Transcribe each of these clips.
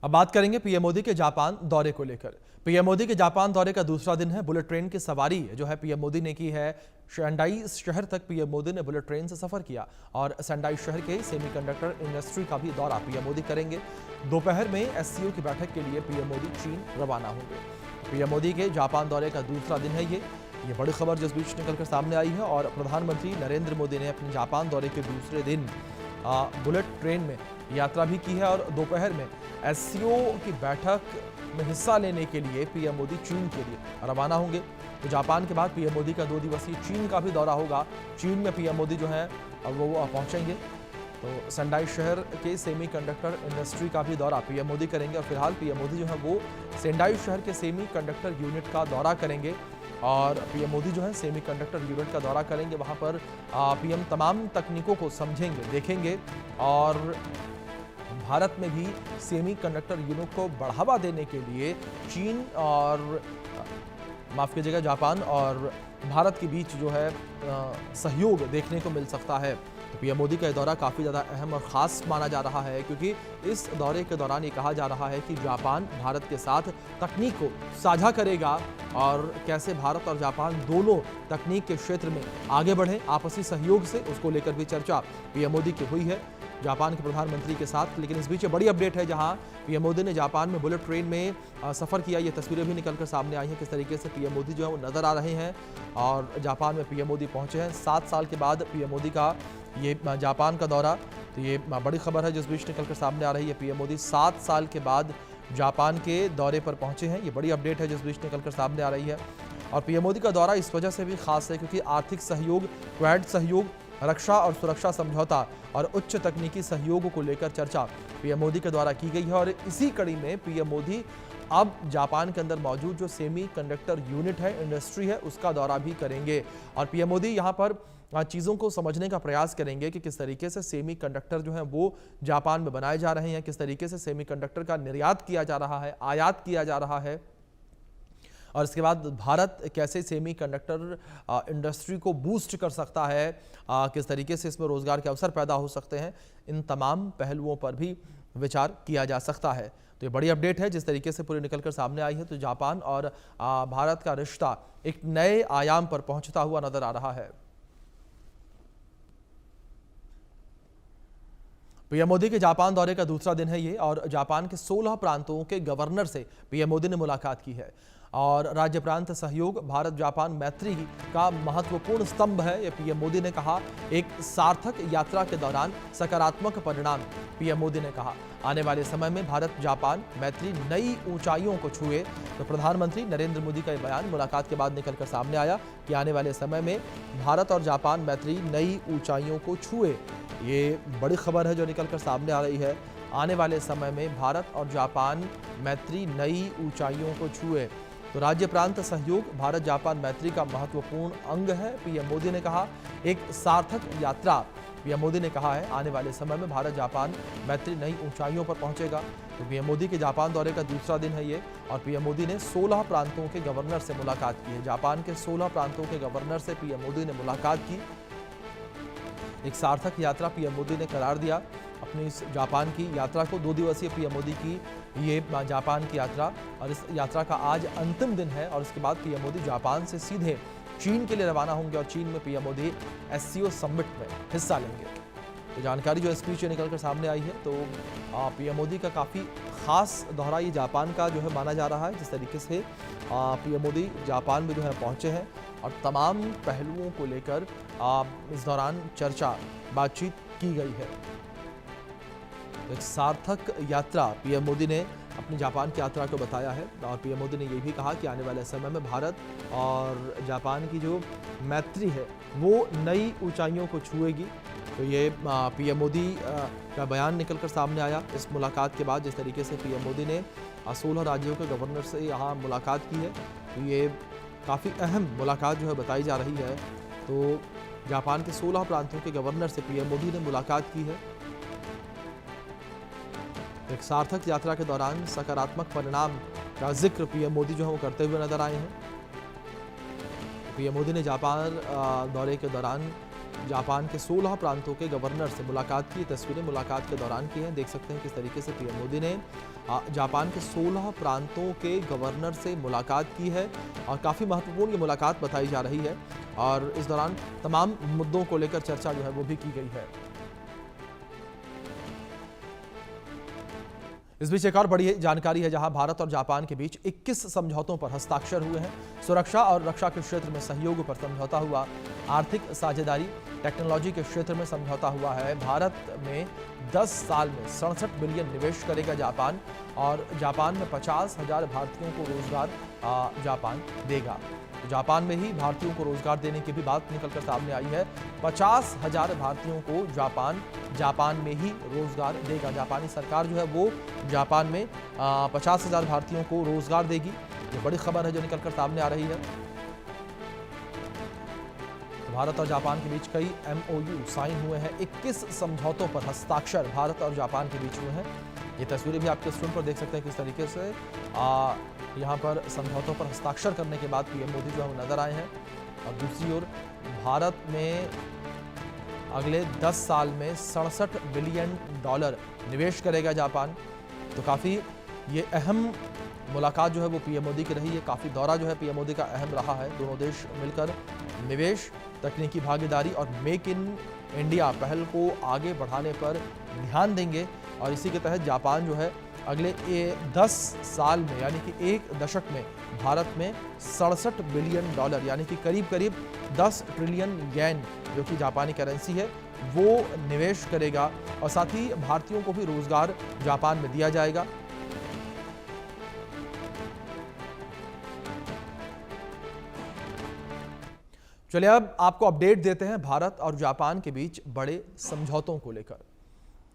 अब बात करेंगे पीएम मोदी के जापान दौरे को लेकर। पीएम मोदी के जापान दौरे का दूसरा दिन है। बुलेट ट्रेन की सवारी जो है पीएम मोदी ने की है। सेंडाई शहर तक पीएम मोदी ने बुलेट ट्रेन से सफर किया और सेंडाई शहर के सेमीकंडक्टर इंडस्ट्री का भी दौरा पीएम मोदी करेंगे। दोपहर में एससीओ की बैठक के लिए पीएम मोदी चीन रवाना होंगे। पीएम मोदी के जापान दौरे का दूसरा दिन है ये बड़ी खबर जिस बीच निकलकर सामने आई है। और प्रधानमंत्री नरेंद्र मोदी ने अपने जापान दौरे के दूसरे दिन बुलेट ट्रेन में यात्रा भी की है और दोपहर में एससीओ की बैठक में हिस्सा लेने के लिए पीएम मोदी चीन के लिए रवाना होंगे। तो जापान के बाद पीएम मोदी का 2 दिवसीय चीन का भी दौरा होगा। चीन में पीएम मोदी जो है वो पहुंचेंगे। तो सेंडाई शहर के सेमीकंडक्टर इंडस्ट्री का भी दौरा पीएम मोदी करेंगे। और फिलहाल पीएम मोदी जो है वो सेंडाई शहर के सेमीकंडक्टर यूनिट का दौरा करेंगे और पीएम मोदी जो है सेमीकंडक्टर यूनिट का दौरा करेंगे। वहां पर पीएम तमाम तकनीकों को समझेंगे, देखेंगे और भारत में भी सेमीकंडक्टर यूनिट को बढ़ावा देने के लिए चीन और माफ कीजिएगा जापान और भारत के बीच जो है सहयोग देखने को मिल सकता है। तो पीएम मोदी का यह दौरा काफ़ी ज़्यादा अहम और ख़ास माना जा रहा है क्योंकि इस दौरे के दौरान ये कहा जा रहा है कि जापान भारत के साथ तकनीक को साझा करेगा और कैसे भारत और जापान दोनों तकनीक के क्षेत्र में आगे बढ़े आपसी सहयोग से, उसको लेकर भी चर्चा पीएम मोदी की हुई है जापान के प्रधानमंत्री के साथ। लेकिन इस बीच बड़ी अपडेट है जहां पीएम मोदी ने जापान में बुलेट ट्रेन में सफ़र किया। ये तस्वीरें भी निकलकर सामने आई हैं किस तरीके से पीएम मोदी जो है वो नज़र आ रहे हैं और जापान में पीएम मोदी पहुंचे हैं। 7 साल के बाद पीएम मोदी का ये जापान का दौरा, तो ये बड़ी खबर है जिस बीच निकलकर सामने आ रही है। पीएम मोदी 7 साल के बाद जापान के दौरे पर पहुंचे हैं। ये बड़ी अपडेट है जिस बीच निकलकर सामने आ रही है। और पीएम मोदी का दौरा इस वजह से भी खास है क्योंकि आर्थिक सहयोग, क्वाड सहयोग, रक्षा और सुरक्षा समझौता और उच्च तकनीकी सहयोग को लेकर चर्चा पीएम मोदी के द्वारा की गई है। और इसी कड़ी में पीएम मोदी अब जापान के अंदर मौजूद जो सेमी कंडक्टर यूनिट है, इंडस्ट्री है, उसका दौरा भी करेंगे। और पीएम मोदी यहाँ पर चीज़ों को समझने का प्रयास करेंगे कि किस तरीके से सेमी कंडक्टर जो हैं वो जापान में बनाए जा रहे हैं, किस तरीके से सेमी कंडक्टर का निर्यात किया जा रहा है, आयात किया जा रहा है और इसके बाद भारत कैसे सेमी कंडक्टर इंडस्ट्री को बूस्ट कर सकता है, किस तरीके से इसमें रोजगार के अवसर पैदा हो सकते हैं। इन तमाम पहलुओं पर भी विचार किया जा सकता है। तो ये बड़ी अपडेट है जिस तरीके से पूरी निकलकर सामने आई है। तो जापान और भारत का रिश्ता एक नए आयाम पर पहुंचता हुआ नजर आ रहा है। पीएम मोदी के जापान दौरे का दूसरा दिन है ये और जापान के 16 प्रांतों के गवर्नर से पीएम मोदी ने मुलाकात की है। और राज्य प्रांत सहयोग भारत जापान मैत्री का महत्वपूर्ण स्तंभ है, ये पीएम मोदी ने कहा। एक सार्थक यात्रा के दौरान सकारात्मक परिणाम, पीएम मोदी ने कहा। आने वाले समय में भारत जापान मैत्री नई ऊंचाइयों को छुए। तो प्रधानमंत्री नरेंद्र मोदी का यह बयान मुलाकात के बाद निकलकर सामने आया कि आने वाले समय में भारत और जापान मैत्री नई ऊंचाइयों को छुए। ये बड़ी खबर है जो निकलकर सामने आ रही है। आने वाले समय में भारत और जापान मैत्री नई ऊंचाइयों को छुए। तो राज्य प्रांत सहयोग भारत जापान मैत्री का महत्वपूर्ण अंग है, पीएम मोदी ने कहा। एक सार्थक यात्रा, पीएम मोदी ने कहा है, आने वाले समय में भारत जापान मैत्री नई ऊंचाइयों पर पहुंचेगा। तो पीएम मोदी के जापान दौरे का दूसरा दिन है ये और पीएम मोदी ने 16 प्रांतों के गवर्नर से मुलाकात की है। जापान के 16 प्रांतों के गवर्नर से पीएम मोदी ने मुलाकात की। एक सार्थक यात्रा पीएम मोदी ने करार दिया अपनी इस जापान की यात्रा को। 2 दिवसीय पीएम मोदी की ये जापान की यात्रा और इस यात्रा का आज अंतिम दिन है। और इसके बाद पीएम मोदी जापान से सीधे चीन के लिए रवाना होंगे और चीन में पीएम मोदी एससीओ समिट में हिस्सा लेंगे। तो जानकारी जो इस बीच निकलकर सामने आई है, तो पीएम मोदी का काफ़ी खास दौरा ये जापान का जो है माना जा रहा है। जिस तरीके से पीएम मोदी जापान में जो है पहुंचे हैं और तमाम पहलुओं को लेकर इस दौरान चर्चा, बातचीत की गई है। एक सार्थक यात्रा पीएम मोदी ने अपनी जापान की यात्रा को बताया है। और पीएम मोदी ने ये भी कहा कि आने वाले समय में भारत और जापान की जो मैत्री है वो नई ऊंचाइयों को छुएगी। तो ये पीएम मोदी का बयान निकलकर सामने आया इस मुलाकात के बाद। जिस तरीके से पीएम मोदी ने 16 राज्यों के गवर्नर से यहाँ मुलाकात की है, तो ये काफ़ी अहम मुलाकात जो है बताई जा रही है। तो जापान के 16 प्रांतों के गवर्नर से पीएम मोदी ने मुलाकात की है। एक सार्थक यात्रा के दौरान सकारात्मक परिणाम का जिक्र पीएम मोदी जो है वो करते हुए नजर आए हैं। पीएम मोदी ने जापान दौरे के दौरान जापान के 16 प्रांतों के गवर्नर से मुलाकात की। तस्वीरें मुलाकात के दौरान की हैं, देख सकते हैं किस तरीके से पीएम मोदी ने जापान के 16 प्रांतों के गवर्नर से मुलाकात की है और काफ़ी महत्वपूर्ण ये मुलाकात बताई जा रही है और इस दौरान तमाम मुद्दों को लेकर चर्चा जो है वो भी की गई है। इस बीच एक और बड़ी जानकारी है, जहां भारत और जापान के बीच 21 समझौतों पर हस्ताक्षर हुए हैं। सुरक्षा और रक्षा के क्षेत्र में सहयोग पर समझौता हुआ, आर्थिक साझेदारी, टेक्नोलॉजी के क्षेत्र में समझौता हुआ है। भारत में 10 साल में 67 बिलियन निवेश करेगा जापान और जापान में 50,000 भारतीयों को रोजगार जापान देगा। जापान में ही भारतीयों को रोजगार देने की भी बात निकलकर सामने आई है। 50,000 भारतीयों को जापान में ही रोजगार देगा। जापानी सरकार जो है वो जापान में 50,000 भारतीयों को रोजगार देगी। ये बड़ी खबर है जो निकलकर सामने आ रही है। भारत और जापान के बीच कई MOU साइन हुए हैं। 21 समझौतों पर हस्ताक्षर भारत और जापान के बीच हुए हैं। ये तस्वीरें भी आपके स्क्रीन पर देख सकते हैं किस तरीके से यहाँ पर समझौतों पर हस्ताक्षर करने के बाद पीएम मोदी जो है नजर आए हैं। और दूसरी ओर भारत में अगले 10 साल में 67 बिलियन डॉलर निवेश करेगा जापान। तो काफ़ी ये अहम मुलाकात जो है वो पीएम मोदी की रही है। काफ़ी दौरा जो है पीएम मोदी का अहम रहा है। दोनों देश मिलकर निवेश, तकनीकी भागीदारी और मेक इन इंडिया पहल को आगे बढ़ाने पर ध्यान देंगे और इसी के तहत जापान जो है अगले 10 साल में यानी कि एक दशक में भारत में 67 बिलियन डॉलर यानी कि करीब करीब 10 ट्रिलियन येन जो कि जापानी करेंसी है वो निवेश करेगा और साथ ही भारतीयों को भी रोजगार जापान में दिया जाएगा। चलिए अब आपको अपडेट देते हैं भारत और जापान के बीच बड़े समझौतों को लेकर।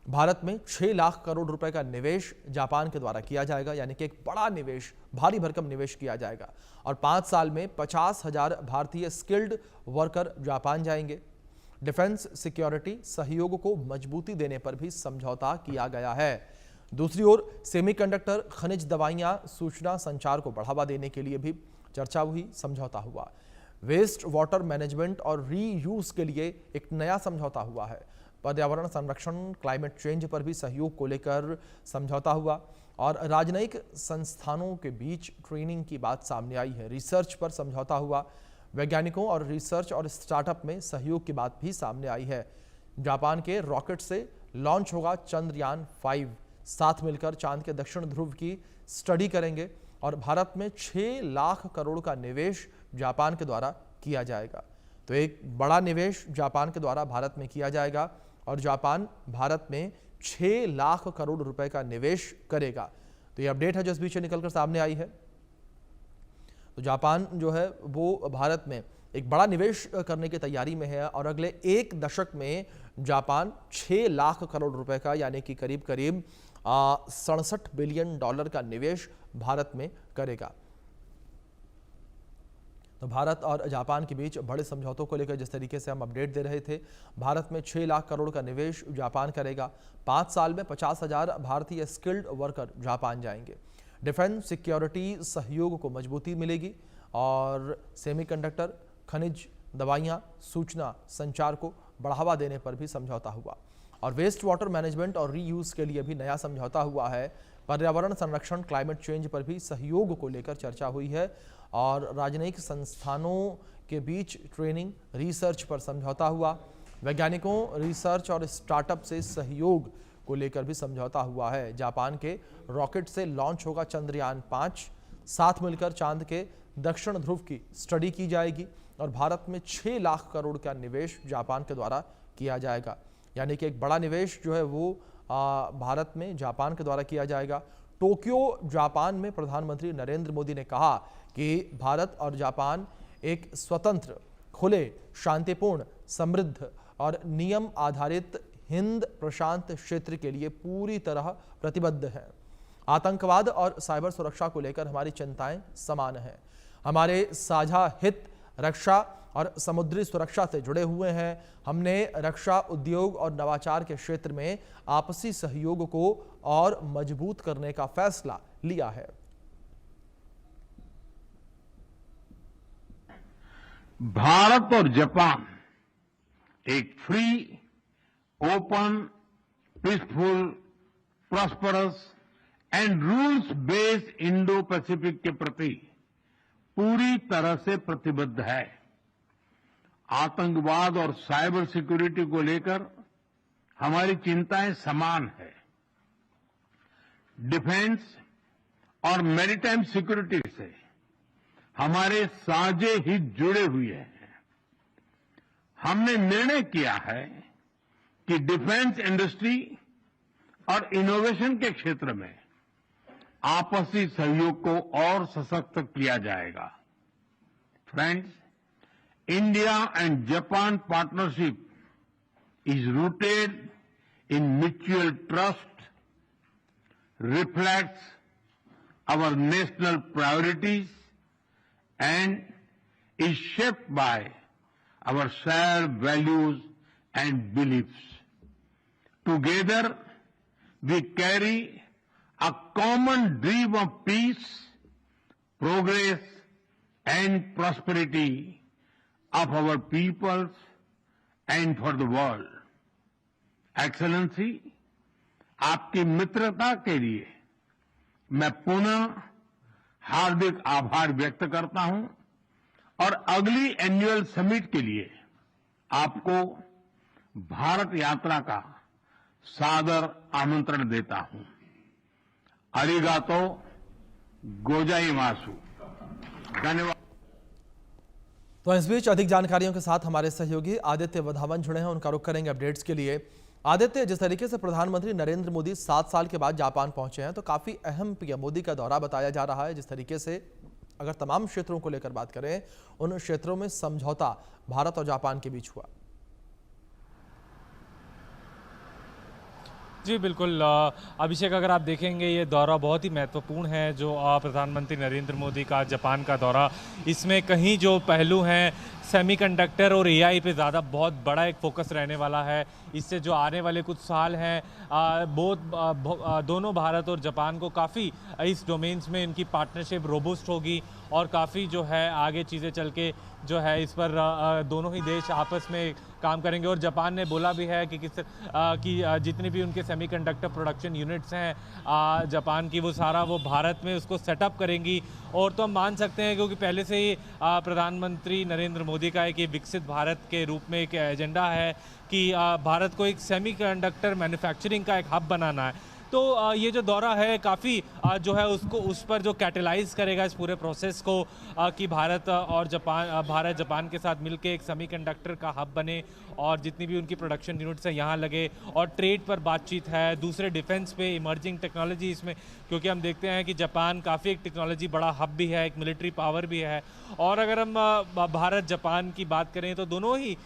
भारत में 6 लाख करोड़ रुपए का निवेश जापान के द्वारा किया जाएगा, यानी कि एक बड़ा निवेश, भारी भरकम निवेश किया जाएगा और 5 साल में 50,000 भारतीय स्किल्ड वर्कर जापान जाएंगे। डिफेंस सिक्योरिटी सहयोग को मजबूती देने पर भी समझौता किया गया है। दूसरी ओर सेमीकंडक्टर, खनिज दवाइयां, सूचना संचार को बढ़ावा देने के लिए भी चर्चा हुई, समझौता हुआ। वेस्ट वाटर मैनेजमेंट और रीयूज के लिए एक नया समझौता हुआ है। पर्यावरण संरक्षण, क्लाइमेट चेंज पर भी सहयोग को लेकर समझौता हुआ और राजनयिक संस्थानों के बीच ट्रेनिंग की बात सामने आई है। रिसर्च पर समझौता हुआ। वैज्ञानिकों और रिसर्च और स्टार्टअप में सहयोग की बात भी सामने आई है। जापान के रॉकेट से लॉन्च होगा चंद्रयान 5। साथ मिलकर चांद के दक्षिण ध्रुव की स्टडी करेंगे और भारत में 6 लाख करोड़ का निवेश जापान के द्वारा किया जाएगा। तो एक बड़ा निवेश जापान के द्वारा भारत में किया जाएगा और जापान भारत में 6 लाख करोड़ रुपए का निवेश करेगा। तो ये अपडेट है जो इस बीच निकलकर सामने आई है। तो जापान जो है वो भारत में एक बड़ा निवेश करने की तैयारी में है और अगले एक दशक में जापान 6 लाख करोड़ रुपए का यानी कि करीब करीब 67 बिलियन डॉलर का निवेश भारत में करेगा। तो भारत और जापान के बीच बड़े समझौतों को लेकर जिस तरीके से हम अपडेट दे रहे थे, भारत में 6 लाख करोड़ का निवेश जापान करेगा। 5 साल में 50,000 भारतीय स्किल्ड वर्कर जापान जाएंगे। डिफेंस सिक्योरिटी सहयोग को मजबूती मिलेगी और सेमीकंडक्टर, खनिज दवाइयां, सूचना संचार को बढ़ावा देने पर भी समझौता हुआ और वेस्ट वाटर मैनेजमेंट और रीयूज के लिए भी नया समझौता हुआ है। पर्यावरण संरक्षण, क्लाइमेट चेंज पर भी सहयोग को लेकर चर्चा हुई है और राजनयिक संस्थानों के बीच ट्रेनिंग, रिसर्च पर समझौता हुआ। वैज्ञानिकों, रिसर्च और स्टार्टअप से सहयोग को लेकर भी समझौता हुआ है। जापान के रॉकेट से लॉन्च होगा चंद्रयान 5। साथ मिलकर चांद के दक्षिण ध्रुव की स्टडी की जाएगी और भारत में 6 लाख करोड़ का निवेश जापान के द्वारा किया जाएगा, यानी कि एक बड़ा निवेश जो है वो भारत में जापान के द्वारा किया जाएगा। टोक्यो, जापान में प्रधानमंत्री नरेंद्र मोदी ने कहा कि भारत और जापान एक स्वतंत्र, खुले, शांतिपूर्ण, समृद्ध और नियम आधारित हिंद प्रशांत क्षेत्र के लिए पूरी तरह प्रतिबद्ध है। आतंकवाद और साइबर सुरक्षा को लेकर हमारी चिंताएं समान हैं। हमारे साझा हित रक्षा और समुद्री सुरक्षा से जुड़े हुए हैं। हमने रक्षा उद्योग और नवाचार के क्षेत्र में आपसी सहयोग को और मजबूत करने का फैसला लिया है। भारत और जापान एक free, open, peaceful, prosperous and rules based Indo Pacific के प्रति पूरी तरह से प्रतिबद्ध है। आतंकवाद और साइबर सिक्योरिटी को लेकर हमारी चिंताएं समान है। डिफेंस और मैरीटाइम सिक्योरिटी से हमारे साझे हित जुड़े हुए हैं। हमने निर्णय किया है कि डिफेंस इंडस्ट्री और इनोवेशन के क्षेत्र में आपसी सहयोग को और सशक्त किया जाएगा। Friends, India and Japan partnership is rooted in mutual trust, reflects our national priorities, and is shaped by our shared values and beliefs. Together, we carry a common dream of peace, progress, and prosperity of our peoples and for the world. Excellency, आपकी मित्रता के लिए मैं पुनः हार्दिक आभार व्यक्त करता हूं और अगली एनुअल समिट के लिए आपको भारत यात्रा का सादर आमंत्रण देता हूं। अरिगातो गोजाइमासु। धन्यवाद। तो इस बीच अधिक जानकारियों के साथ हमारे सहयोगी आदित्य वधावन जुड़े हैं, उनका रुख करेंगे अपडेट्स के लिए। आदित्य, जिस तरीके से प्रधानमंत्री नरेंद्र मोदी 7 साल के बाद जापान पहुंचे हैं, तो काफी अहम पीएम मोदी का दौरा बताया जा रहा है। जिस तरीके से अगर तमाम क्षेत्रों को लेकर बात करें, उन क्षेत्रों में समझौता भारत और जापान के बीच हुआ। जी बिल्कुल अभिषेक, अगर आप देखेंगे ये दौरा बहुत ही महत्वपूर्ण है जो प्रधानमंत्री नरेंद्र मोदी का जापान का दौरा। इसमें कहीं जो पहलू हैं सेमीकंडक्टर और एआई पे ज़्यादा बहुत बड़ा एक फोकस रहने वाला है। इससे जो आने वाले कुछ साल हैं दोनों भारत और जापान को काफ़ी इस डोमेन्स में इनकी पार्टनरशिप रोबस्ट होगी और काफ़ी जो है आगे चीज़ें चल के जो है इस पर दोनों ही देश आपस में काम करेंगे। और जापान ने बोला भी है कि जितनी भी उनके सेमीकंडक्टर प्रोडक्शन यूनिट्स हैं जापान की, वो सारा वो भारत में उसको सेटअप करेंगी। और तो हम मान सकते हैं क्योंकि पहले से ही प्रधानमंत्री नरेंद्र मोदी का एक विकसित भारत के रूप में एक एजेंडा है कि भारत को एक सेमीकंडक्टर मैन्युफैक्चरिंग का एक हब बनाना है। तो ये जो दौरा है काफ़ी जो है उसको उस पर जो कैटलाइज करेगा इस पूरे प्रोसेस को कि भारत जापान के साथ मिलकर एक सेमीकंडक्टर का हब बने और जितनी भी उनकी प्रोडक्शन यूनिट्स है यहाँ लगे। और ट्रेड पर बातचीत है, दूसरे डिफेंस पे इमर्जिंग टेक्नोलॉजी इसमें, क्योंकि हम देखते हैं कि जापान काफ़ी एक टेक्नोलॉजी बड़ा हब भी है, एक मिलिट्री पावर भी है। और अगर हम भारत जापान की बात करें तो दोनों ही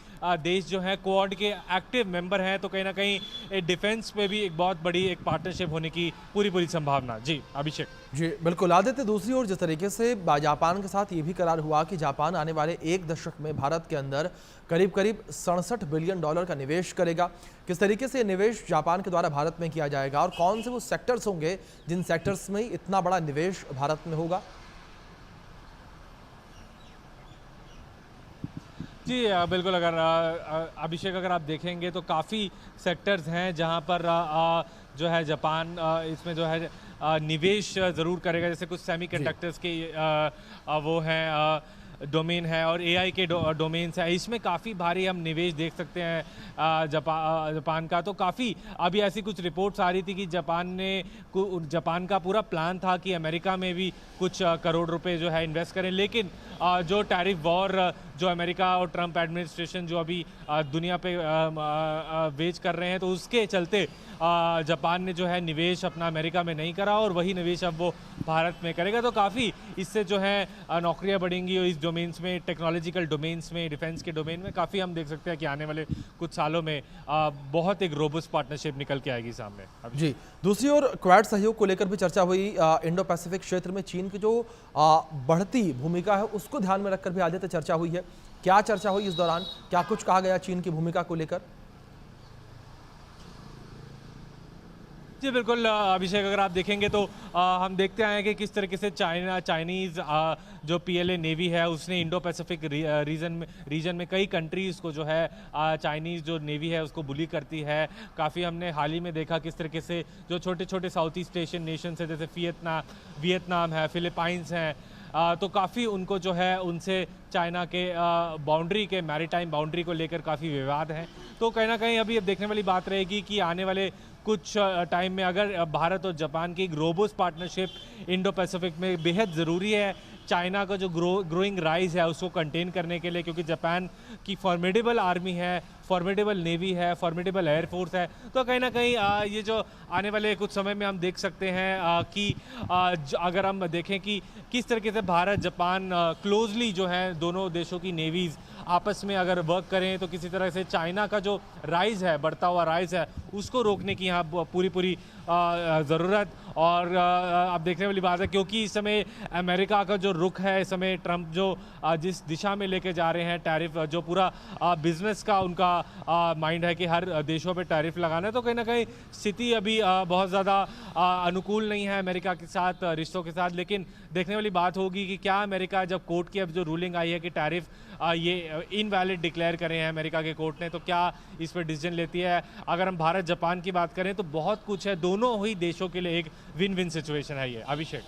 देश जो है क्वाड के एक्टिव मेंबर हैं, तो कहीं ना कहीं डिफेंस पे भी एक बहुत बड़ी एक पार्टनरशिप होने की पूरी संभावना। जी अभिषेक। जी बिल्कुल आदित्य, दूसरी ओर जिस तरीके से जापान के साथ ये भी करार हुआ कि जापान आने वाले 1 दशक में भारत के अंदर करीब 67 बिलियन डॉलर का निवेश करेगा। किस तरीके से निवेश जापान के द्वारा भारत में किया जाएगा और कौन से वो सेक्टर्स होंगे जिन सेक्टर्स में इतना बड़ा निवेश भारत में होगा? जी बिल्कुल, अगर अभिषेक अगर आप देखेंगे तो काफ़ी सेक्टर्स हैं जहां पर जो है जापान इसमें जो है निवेश ज़रूर करेगा। जैसे कुछ सेमीकंडक्टर्स के वो हैं डोमेन है और एआई के डोमेन्स है, इसमें काफ़ी भारी हम निवेश देख सकते हैं जापान का। तो काफ़ी अभी ऐसी कुछ रिपोर्ट्स आ रही थी कि जापान का पूरा प्लान था कि अमेरिका में भी कुछ करोड़ रुपए जो है इन्वेस्ट करें, लेकिन जो टैरिफ वॉर जो अमेरिका और ट्रंप एडमिनिस्ट्रेशन जो अभी दुनिया पे वेज कर रहे हैं, तो उसके चलते जापान ने जो है निवेश अपना अमेरिका में नहीं करा और वही निवेश अब वो भारत में करेगा। तो काफ़ी इससे जो है नौकरियां बढ़ेंगी और इस डोमेन्स में, टेक्नोलॉजिकल डोमेन्स में, डिफेंस के डोमेन में काफ़ी हम देख सकते हैं कि आने वाले कुछ सालों में बहुत एक रोबस्ट पार्टनरशिप निकल के आएगी सामने। जी, दूसरी ओर क्वाड सहयोग को लेकर भी चर्चा हुई। इंडो पैसिफिक क्षेत्र में चीन की जो बढ़ती भूमिका है उसको ध्यान में रखकर भी आदित्य चर्चा हुई है। क्या चर्चा हुई इस दौरान, क्या कुछ कहा गया चीन की भूमिका को लेकर? जी बिल्कुल अभिषेक, अगर आप देखेंगे तो हम देखते आए हैं कि किस तरीके से चाइनीज़ जो पीएलए नेवी है उसने इंडो पैसिफिक रीजन में कई कंट्रीज़ को जो है चाइनीज़ जो नेवी है उसको बुली करती है। काफ़ी हमने हाल ही में देखा किस तरीके से जो छोटे छोटे साउथ ईस्ट एशियन नेशंस है, जैसे वियतनाम है, फिलीपाइंस हैं, तो काफ़ी उनको जो है उनसे चाइना के बाउंड्री के मैरीटाइम बाउंड्री को लेकर काफ़ी विवाद हैं। तो कहीं ना कहीं अभी अब देखने वाली बात रहेगी कि आने वाले कुछ टाइम में अगर भारत और जापान की एक रोबस्ट पार्टनरशिप इंडो पैसिफिक में बेहद ज़रूरी है चाइना का जो ग्रोइंग राइज है उसको कंटेन करने के लिए, क्योंकि जापान की फॉर्मिडेबल आर्मी है, फॉर्मिडेबल नेवी है, फॉर्मिडेबल एयरफोर्स है। तो कहीं ना कहीं ये जो आने वाले कुछ समय में हम देख सकते हैं कि अगर हम देखें कि किस तरीके से भारत जापान क्लोजली जो है दोनों देशों की नेवीज़ आपस में अगर वर्क करें तो किसी तरह से चाइना का जो राइज है, बढ़ता हुआ राइज है, उसको रोकने की यहाँ पूरी ज़रूरत और अब देखने वाली बात है, क्योंकि इस समय अमेरिका का जो रुख है, इस समय ट्रंप जो जिस दिशा में लेके जा रहे हैं टैरिफ, जो पूरा बिजनेस का उनका माइंड है कि हर देशों पे टैरिफ लगाना है, तो कहीं ना कहीं स्थिति अभी बहुत ज़्यादा अनुकूल नहीं है अमेरिका के साथ रिश्तों के साथ। लेकिन देखने वाली बात होगी कि क्या अमेरिका, जब कोर्ट की अब जो रूलिंग आई है कि टैरिफ ये इनवैलिड डिक्लेयर करे हैं अमेरिका के कोर्ट ने, तो क्या इस पर डिसीजन लेती है। अगर हम भारत जापान की बात करें तो बहुत कुछ है, दोनों ही देशों के लिए एक विन विन सिचुएशन है ये। अभिषेक।